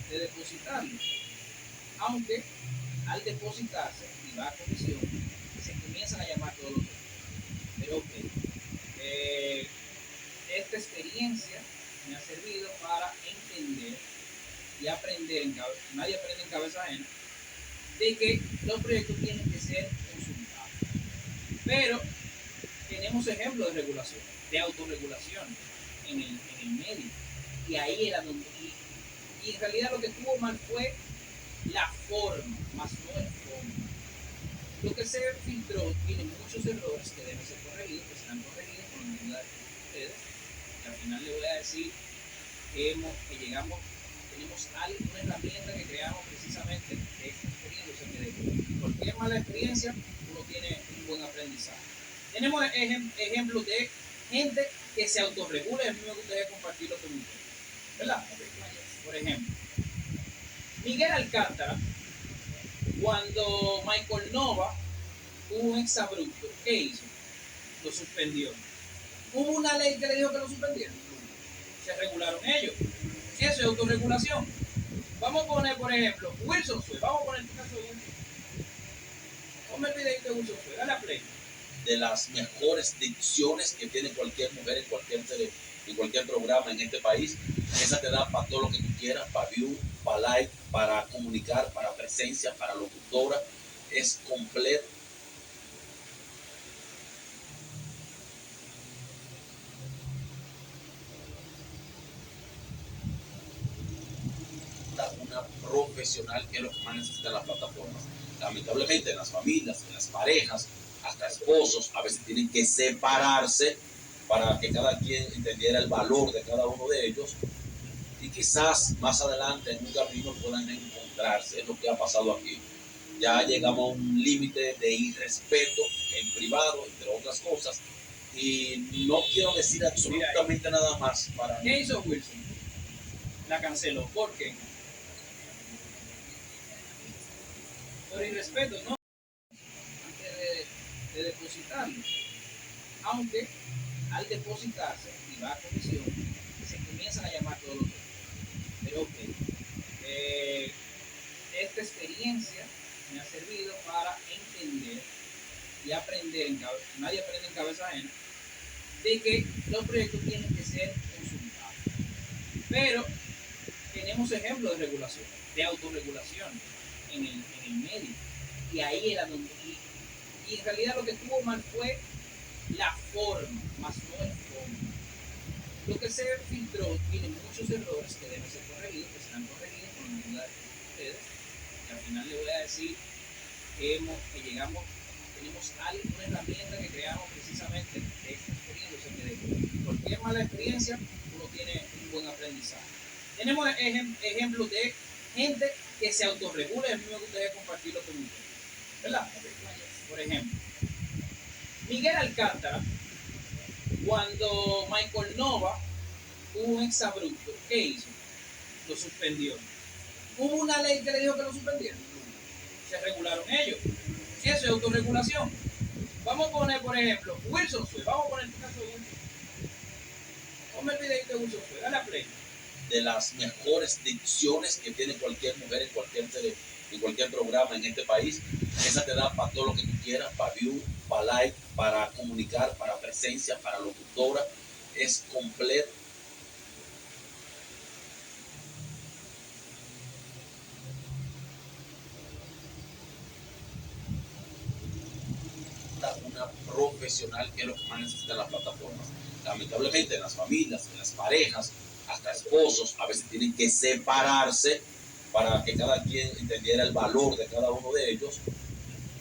de depositarlo. Aunque al depositarse y va a comisión, se comienzan a llamar todos los días. Pero ok, eh, esta experiencia me ha servido para entender y aprender, nadie aprende en cabeza ajena, de que los proyectos tienen que ser consultados. Pero tenemos ejemplos de regulación, de autorregulación en el medio. Y ahí era donde... Y en realidad lo que tuvo mal fue la forma, más no el fondo. Lo que se filtró tiene muchos errores que deben ser corregidos, que serán corregidos con la ayuda de ustedes. Y al final les voy a decir que llegamos, tenemos una herramienta que creamos precisamente de esta experiencia. O sea, que de cualquier mala experiencia uno tiene un buen aprendizaje. Tenemos ejemplos de gente que se autorregula y a mí me gustaría compartirlo con ustedes, ¿verdad? Por ejemplo, Miguel Alcántara, cuando Michael Nova hubo un exabrupto, ¿qué hizo? Lo suspendió. ¿Hubo una ley que le dijo que lo suspendieran? Se regularon ellos. Eso es autorregulación. Vamos a poner, por ejemplo, Wilson Sue. Vamos a poner tu caso de Wilson. Ponme el videito de Wilson Sue. Dale a play. De las mejores dicciones que tiene cualquier mujer en cualquier programa en este país. Esa te da para todo lo que tú quieras, para view, para like, para comunicar, para presencia, para locutora. Es completo. Una profesional, que es lo que más necesitan las plataformas. Lamentablemente en las familias, en las parejas, hasta esposos, a veces tienen que separarse para que cada quien entendiera el valor de cada uno de ellos y quizás más adelante en un camino puedan encontrarse. Es lo que ha pasado aquí. Ya llegamos a un límite de irrespeto en privado, entre otras cosas, y no quiero decir absolutamente nada más para... ¿Qué hizo Wilson? La canceló. ¿Por qué? Por irrespeto, ¿no? Antes de depositarlo. Aunque al depositarse y va a comisión, se comienzan a llamar todos los días. Pero ok, esta experiencia me ha servido para entender y aprender, nadie aprende en cabeza ajena, de que los proyectos tienen que ser consultados. Pero tenemos ejemplos de regulación, de autorregulación en el medio. Y ahí era donde... Y en realidad lo que tuvo mal fue la forma, más no el fondo. Lo que se filtró tiene muchos errores que deben ser corregidos, que serán corregidos con la ayuda de ustedes. Y al final les voy a decir tenemos una herramienta que creamos precisamente de esta experiencia. O sea, que de cualquier mala experiencia uno tiene un buen aprendizaje. Tenemos ejemplos de gente que se autorregula y a mí me gustaría compartirlo con ustedes, ¿verdad? Por ejemplo, Miguel Alcántara, cuando Michael Nova hubo un exabrupto, ¿qué hizo? Lo suspendió. ¿Hubo una ley que le dijo que lo suspendieran? Se regularon ellos. Eso es autorregulación. Vamos a poner, por ejemplo, Wilson Sue. Vamos a poner tu caso de Wilson. Ponme el videito de Wilson Sue. Dale a play. De las mejores dicciones que tiene cualquier mujer en cualquier programa en este país. Esa te da para todo lo que tú quieras, para view, para like, para comunicar, para presencia, para locutora. Es completo. Una profesional, que es lo que más necesitan las plataformas. Lamentablemente en las familias, en las parejas, hasta esposos, a veces tienen que separarse para que cada quien entendiera el valor de cada uno de ellos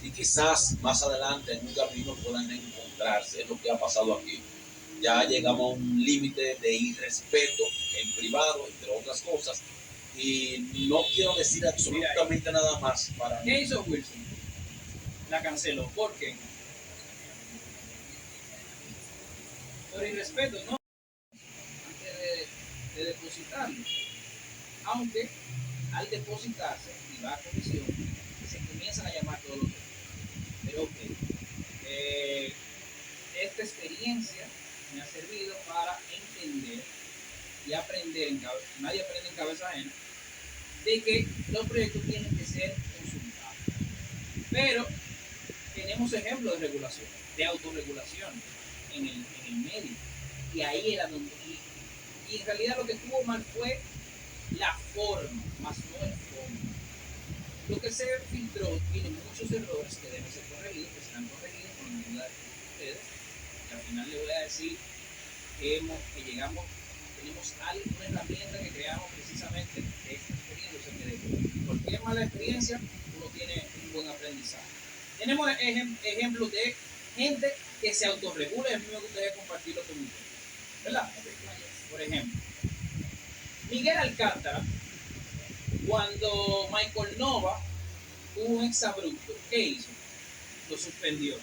y quizás más adelante en un camino puedan encontrarse. Es lo que ha pasado aquí. Ya llegamos a un límite de irrespeto en privado, entre otras cosas, y no quiero decir absolutamente nada más para... ¿Qué hizo Wilson? La canceló. ¿Por qué? Por irrespeto, ¿no? Antes de depositarlo. Aunque al depositarse y va a comisión, se comienzan a llamar todos los días. Pero ok, esta experiencia me ha servido para entender y aprender, nadie aprende en cabeza ajena, de que los proyectos tienen que ser consultados. Pero tenemos ejemplos de regulación, de autorregulación en el medio. Y ahí era donde... Y en realidad lo que estuvo mal fue la forma, más no el fondo. Lo que se filtró tiene muchos errores que deben ser corregidos, que serán corregidos con la ayuda de ustedes. Y al final les voy a decir que llegamos, tenemos una herramienta que creamos precisamente de esta experiencia, o sea que de cualquier mala experiencia uno tiene un buen aprendizaje. Tenemos ejemplos de gente que se autorregula y a mí me gustaría compartirlo con ustedes, ¿verdad? Por ejemplo, Miguel Alcántara, cuando Michael Nova hubo un exabrupto, ¿qué hizo? Lo suspendió.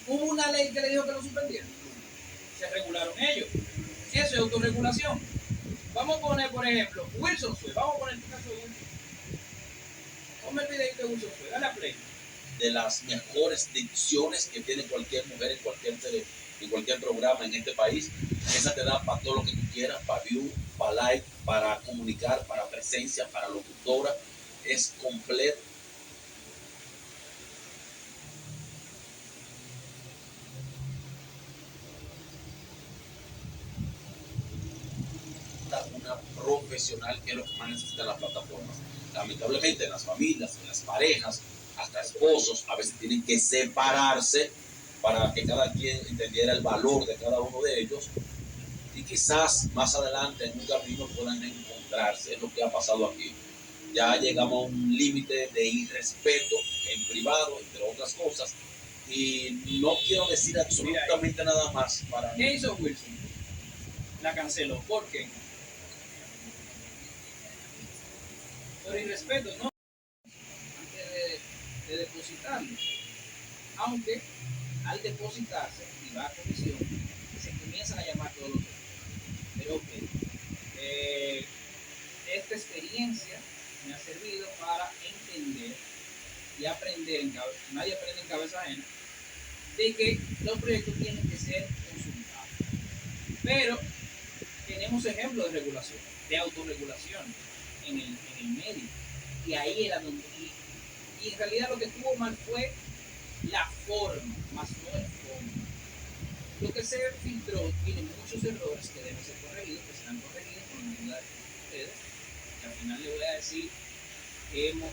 ¿Hubo una ley que le dijo que lo suspendieron? Se regularon ellos. Eso es autorregulación. Vamos a poner, por ejemplo, Wilson Sue. Vamos a poner el caso de Wilson. Ponme el videito de Wilson Sue. Dale a play. De las mejores dicciones que tiene cualquier mujer en cualquier programa en este país. Esa te da para todo lo que tú quieras, para view, para like, para comunicar, para presencia, para locutora. Es completo. Una profesional que es lo que más necesitan las plataformas. Lamentablemente en las familias, en las parejas, hasta esposos, a veces tienen que separarse para que cada quien entendiera el valor de cada uno de ellos y quizás más adelante en un camino puedan encontrarse. Es lo que ha pasado aquí. Ya llegamos a un límite de irrespeto en privado, entre otras cosas, y no quiero decir absolutamente nada más para... ¿Qué hizo Wilson? La canceló. ¿Por qué? Por irrespeto, ¿no? Antes de depositarlo. Aunque al depositarse y va a comisión, se comienzan a llamar todos los días. Pero ok, esta experiencia me ha servido para entender y aprender, nadie aprende en cabeza ajena, de que los proyectos tienen que ser consultados. Pero tenemos ejemplos de regulación, de autorregulación en el medio. Y ahí era donde... Y en realidad lo que estuvo mal fue la forma, más no el fondo. Lo que se filtró tiene muchos errores que deben ser corregidos, que serán corregidos con la ayuda de ustedes. Y al final les voy a decir tenemos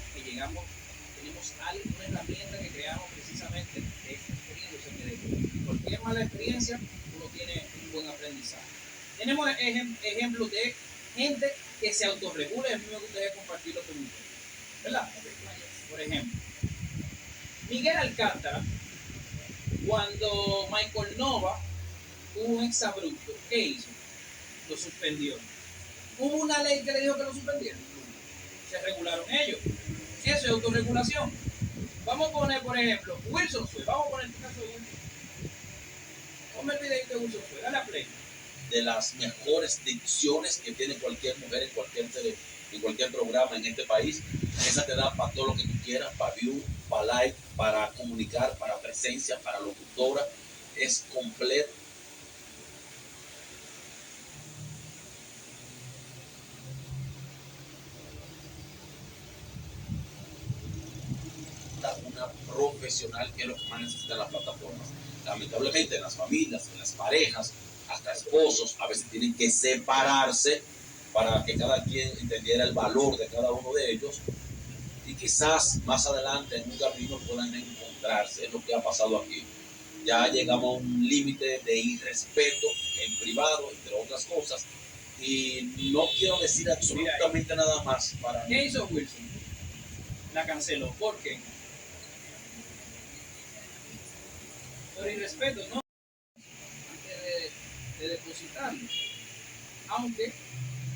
una herramienta que creamos precisamente de esta experiencia, o sea que de cualquier mala experiencia uno tiene un buen aprendizaje. Tenemos ejemplos de gente que se autorregula y a mí me gustaría compartirlo con ustedes, ¿verdad? Por ejemplo, Miguel Alcántara, cuando Michael Nova hubo un exabrupto, ¿qué hizo? Lo suspendió. ¿Hubo una ley que le dijo que lo suspendieron? Se regularon ellos. Eso es autorregulación. Vamos a poner, por ejemplo, Wilson Sue. Vamos a poner el caso de Wilson. Ponme el videito de Wilson Sue. Dale a play. De las mejores dicciones que tiene cualquier mujer en cualquier programa en este país. Esa te da para todo lo que tú quieras, para view, para like, para comunicar, para presencia, para locutora. Es completo. Una profesional que es lo que más necesitan las plataformas. Lamentablemente en las familias, en las parejas, hasta esposos, a veces tienen que separarse para que cada quien entendiera el valor de cada uno de ellos y quizás más adelante en un camino puedan encontrarse. Es lo que ha pasado aquí. Ya llegamos a un límite de irrespeto en privado, entre otras cosas, y no quiero decir absolutamente nada más para... ¿Qué hizo Wilson? La canceló. ¿Por qué? Por irrespeto, ¿no? Antes de depositarlo. Aunque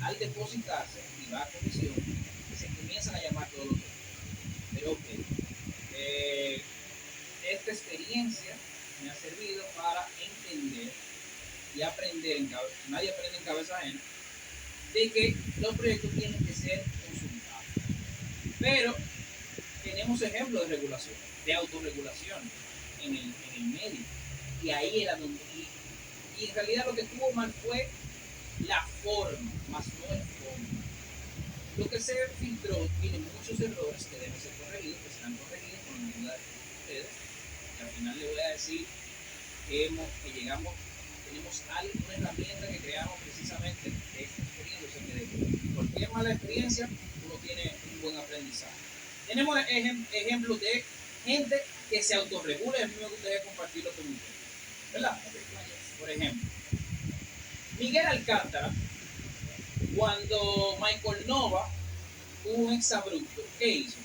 al depositarse y va a comisión, se comienzan a llamar todos los días. Pero ok, esta experiencia me ha servido para entender y aprender, nadie aprende en cabeza ajena, de que los proyectos tienen que ser consultados. Pero tenemos ejemplos de regulación, de autorregulación en el medio. Y ahí era donde... Y en realidad lo que estuvo mal fue la forma, más no el fondo. Lo que se filtró tiene muchos errores que deben ser corregidos, que serán corregidos con la ayuda de ustedes. Y al final les voy a decir que llegamos, tenemos una herramienta que creamos precisamente de esta experiencia, o sea, que de cualquier mala experiencia uno tiene un buen aprendizaje. Tenemos ejemplos de gente que se autorregula, y a mí me gustaría compartirlo con ustedes, ¿verdad? Por ejemplo, Miguel Alcántara, cuando Michael Nova hubo un exabrupto, ¿qué hizo?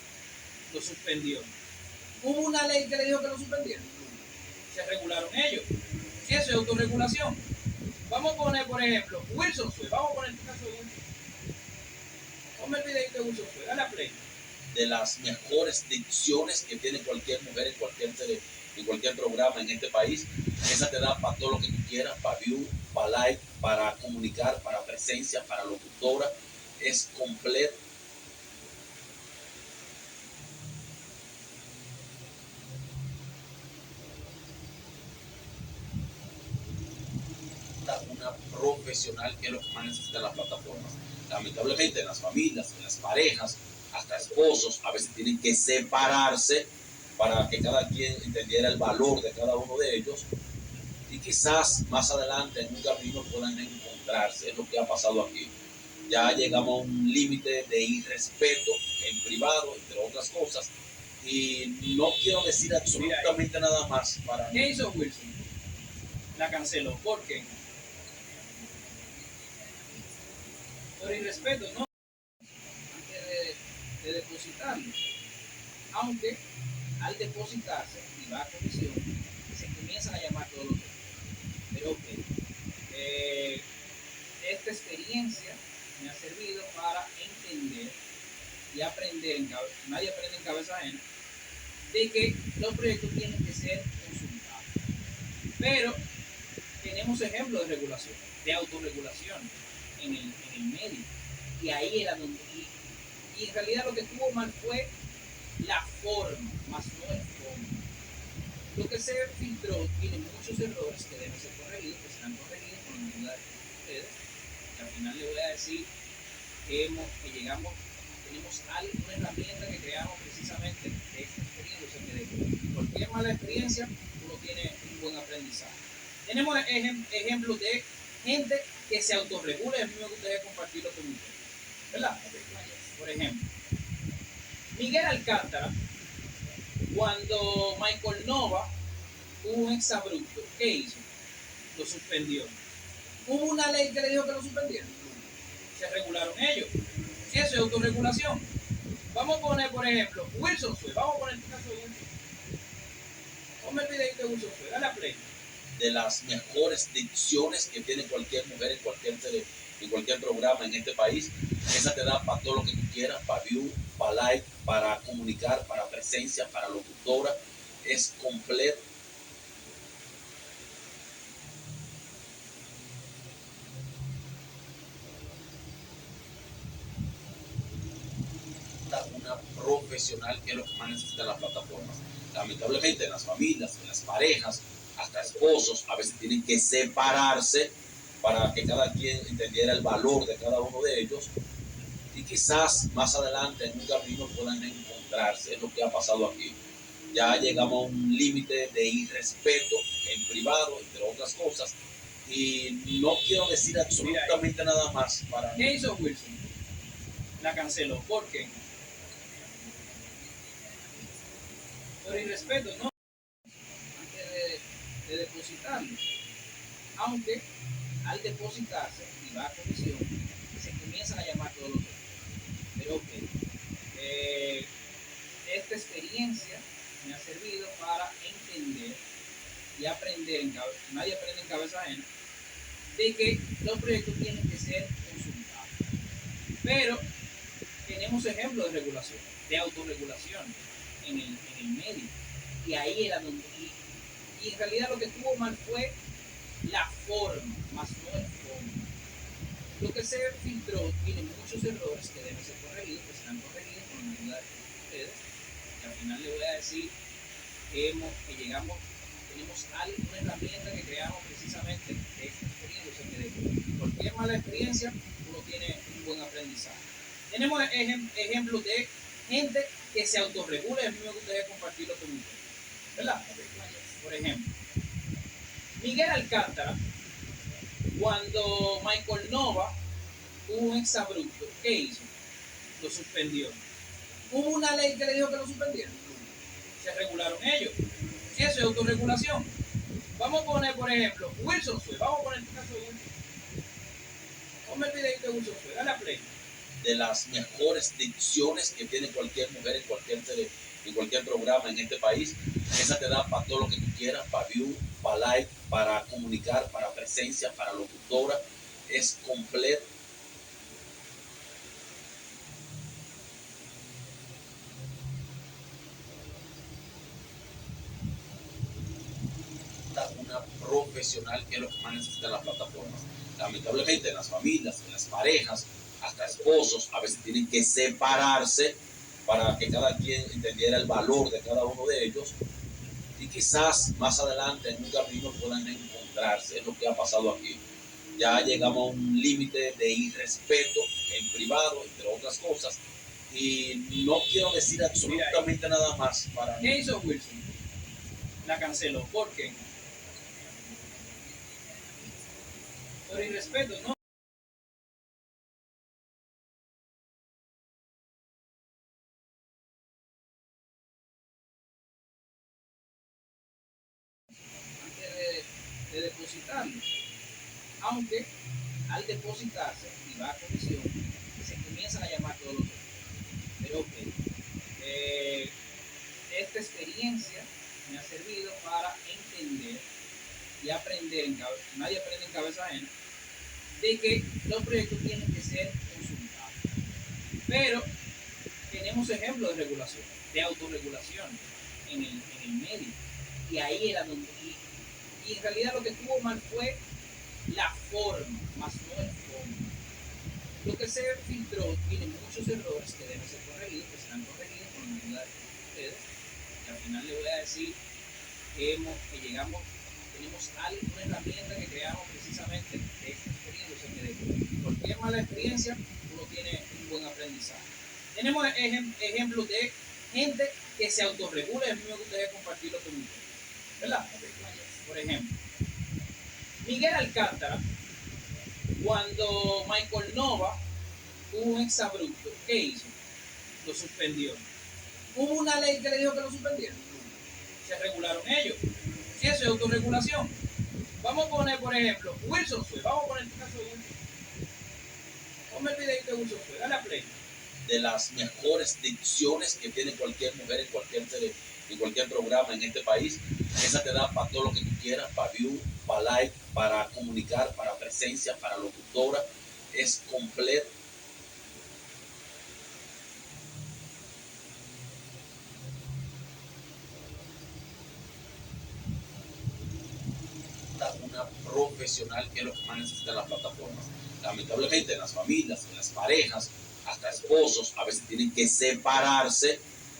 Lo suspendió. ¿Hubo una ley que le dijo que lo suspendieran? Se regularon ellos. Eso es autorregulación. Vamos a poner, por ejemplo, Wilson Sue. Vamos a poner el caso de Wilson. Ponme el videito de Wilson Sue. Dale a play. De las mejores dicciones que tiene cualquier mujer en cualquier programa en este país. Esa te da para todo lo que tú quieras, para view, para like, para comunicar, para presencia, para locutora. Es completo. Una profesional que es lo que más necesitan las plataformas. Lamentablemente en las familias, en las parejas, hasta esposos, a veces tienen que separarse para que cada quien entendiera el valor de cada uno de ellos y quizás más adelante en un camino puedan encontrarse. Es lo que ha pasado aquí. Ya llegamos a un límite de irrespeto en privado, entre otras cosas, y no quiero decir absolutamente nada más para... ¿Qué hizo Wilson? La canceló. ¿Por qué? Por irrespeto, ¿no? Antes de depositarlo. Aunque al depositarse y va a comisión, se comienzan a llamar todos los días. Pero ok, esta experiencia me ha servido para entender y aprender, nadie aprende en cabeza ajena, de que los proyectos tienen que ser consultados. Pero tenemos ejemplos de regulación, de autorregulación en el medio. Y ahí era donde... Y en realidad lo que estuvo mal fue la forma, más no el fondo. Lo que se filtró tiene muchos errores que deben ser corregidos, que serán corregidos con la ayuda de ustedes. Y al final les voy a decir que llegamos, tenemos una herramienta que creamos precisamente de esta experiencia, o sea, que de cualquier mala experiencia uno tiene un buen aprendizaje. Tenemos ejemplos de gente que se autorregula y a mí me gustaría compartirlo con ustedes, ¿verdad? Por ejemplo, Miguel Alcántara, cuando Michael Nova hubo un exabrupto, ¿qué hizo? Lo suspendió. ¿Hubo una ley que le dijo que lo suspendieran? Se regularon ellos. Eso es autorregulación. Vamos a poner, por ejemplo, Wilson Sue. Vamos a poner el caso de Wilson. Ponme el videito de Wilson Sue. Dale a play. De las mejores dicciones que tiene cualquier mujer en cualquier programa en este país. Esa te da para todo lo que tú quieras, para view, para like, para comunicar, para presencia, para locutora. Es completo. Una profesional que es lo que más necesitan las plataformas. Lamentablemente en las familias, en las parejas, hasta esposos, a veces tienen que separarse para que cada quien entendiera el valor de cada uno de ellos y quizás más adelante en un camino puedan encontrarse. Es lo que ha pasado aquí. Ya llegamos a un límite de irrespeto en privado, entre otras cosas, y no quiero decir absolutamente nada más para... ¿Qué hizo Wilson? La canceló. ¿Por qué? Por irrespeto, ¿no? Antes de depositarlo. Aunque al depositarse y va a comisión, se comienzan a llamar todos los días. Pero ok, esta experiencia me ha servido para entender y aprender, nadie aprende en cabeza ajena, de que los proyectos tienen que ser consultados. Pero tenemos ejemplos de regulación, de autorregulación en el medio. Y ahí era donde... Y en realidad lo que estuvo mal fue la forma, más no el fondo. Lo que se filtró tiene muchos errores que deben ser corregidos, que serán corregidos con la ayuda de ustedes. Y al final les voy a decir que llegamos, tenemos una herramienta que creamos precisamente de esta experiencia, o sea, que de cualquier mala experiencia uno tiene un buen aprendizaje. Tenemos ejemplos de gente que se autorregula y a mí me gustaría compartirlo con ustedes, ¿verdad? Por ejemplo, Miguel Alcántara, cuando Michael Nova tuvo un exabrupto, ¿qué hizo? Lo suspendió. ¿Hubo una ley que le dijo que lo suspendieran? Se regularon ellos. Eso es autorregulación. Vamos a poner, por ejemplo, Wilson Sue. Vamos a poner el caso de Wilson. Ponme el videito de Wilson Sue. Dale a play. De las mejores dicciones que tiene cualquier mujer en cualquier programa en este país. Esa te da para todo lo que tú quieras, para view, para like, para comunicar, para presencia, para locutora. Es completo. Una profesional que es lo que más necesitan las plataformas. Lamentablemente en las familias, en las parejas, hasta esposos, a veces tienen que separarse para que cada quien entendiera el valor de cada uno de ellos y quizás más adelante en un camino puedan encontrarse. Es lo que ha pasado aquí. Ya llegamos a un límite de irrespeto en privado, entre otras cosas, y no quiero decir absolutamente nada más para mí. ¿Qué hizo Wilson? La canceló. ¿Por qué? Por irrespeto, ¿no? Antes de depositarlo. Aunque al depositarse y va a comisión, se comienzan a llamar todos los días. Pero ok, esta experiencia me ha servido para entender y aprender, nadie aprende en cabeza ajena, de que los proyectos tienen que ser consultados. Pero tenemos ejemplos de regulación, de autorregulación en el medio. Y ahí era donde... Y en realidad lo que tuvo mal fue la forma, más no el fondo. Lo que se filtró tiene muchos errores que deben ser corregidos, que serán corregidos con la ayuda de ustedes. Y al final les voy a decir que llegamos, tenemos una herramienta que creamos precisamente de esta experiencia. O sea, que de cualquier mala experiencia uno tiene un buen aprendizaje. Tenemos ejemplos de gente que se autorregula y a mí me gustaría compartirlo con ustedes, ¿verdad? Por ejemplo, Miguel Alcántara, cuando Michael Nova tuvo un exabrupto, ¿qué hizo? Lo suspendió. ¿Hubo una ley que le dijo que lo suspendieran? Se regularon ellos. Eso es autorregulación. Vamos a poner, por ejemplo, Wilson Sue. Vamos a poner el caso de Wilson. Ponme el videito de Wilson Sue. Dale a play. De las mejores dicciones que tiene cualquier mujer en cualquier programa en este país. Esa te da para todo lo que tú quieras, para view, para like, para comunicar, para presencia, para locutora. Es completo. Una profesional que es lo que más necesitan las plataformas. Lamentablemente en las familias, en las parejas, hasta esposos, a veces tienen que separarse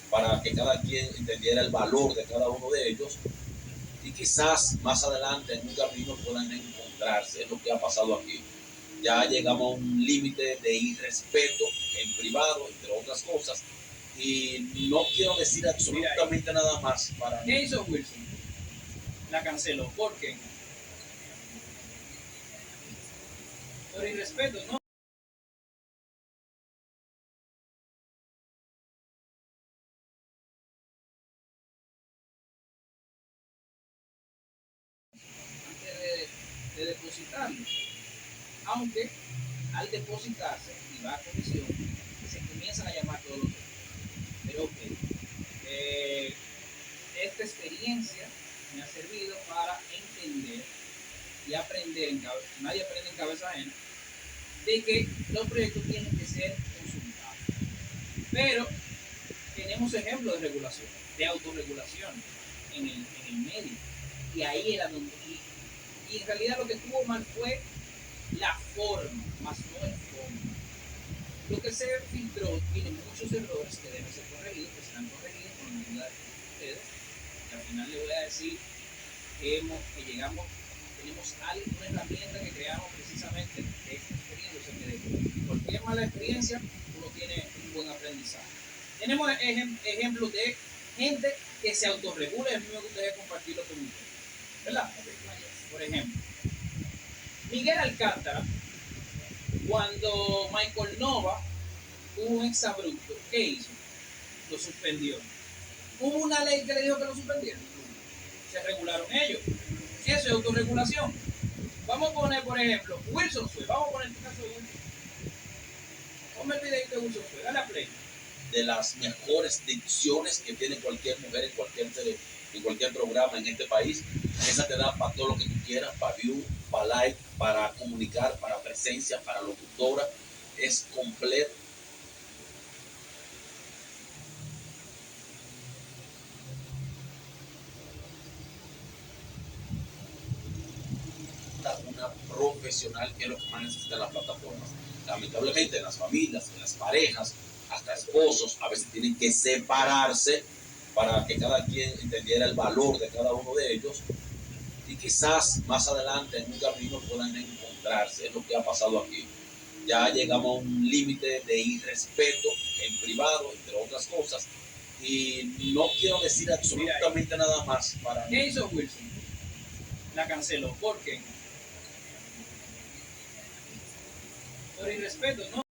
para que cada quien entendiera el valor de cada uno de ellos y quizás más adelante en un camino puedan encontrarse. Es lo que ha pasado aquí. Ya llegamos a un límite de irrespeto en privado, entre otras cosas, y no quiero decir absolutamente nada más para mí. ¿Qué hizo Wilson? La canceló. ¿Por qué? Por irrespeto, ¿no? Antes de depositarlo. Aunque al depositarse y va a comisión, se comienzan a llamar todos los días. Pero ok, esta experiencia me ha servido para entender y aprender, nadie aprende en cabeza ajena, de que los proyectos tienen que ser consultados. Pero tenemos ejemplos de regulación, de autorregulación en el medio. Y ahí era donde... Y en realidad lo que tuvo mal fue la forma, más no el fondo. Lo que se filtró tiene muchos errores que deben ser corregidos, que serán corregidos con la ayuda de ustedes. Y al final les voy a decir tenemos una herramienta que creamos precisamente de esta experiencia. O sea, que de cualquier mala experiencia uno tiene un buen aprendizaje. Tenemos ejemplos de gente que se autorregula, y a mí me gustaría compartirlo con ustedes, ¿verdad? Por ejemplo, Miguel Alcántara, cuando Michael Nova hubo un exabrupto, ¿qué hizo? Lo suspendió. ¿Hubo una ley que le dijo que lo suspendieran? Se regularon ellos. Eso es autorregulación. Vamos a poner, por ejemplo, Wilson Sue. Vamos a poner el caso de Wilson. Ponme el videito de Wilson Sue. Dale a play. De las mejores dicciones que tiene cualquier mujer en cualquier programa en este país. Esa te da para todo lo que tú quieras, para view, para like, para comunicar, para presencia, para locutora. Es completo. Una profesional, que es lo que más necesitan las plataformas. Lamentablemente en las familias, en las parejas, hasta esposos, a veces tienen que separarse para que cada quien entendiera el valor de cada uno de ellos y quizás más adelante en un camino puedan encontrarse. Es lo que ha pasado aquí. Ya llegamos a un límite de irrespeto en privado, entre otras cosas, y no quiero decir absolutamente nada más para... ¿Qué hizo Wilson? La canceló. ¿Por qué? Por irrespeto, ¿no?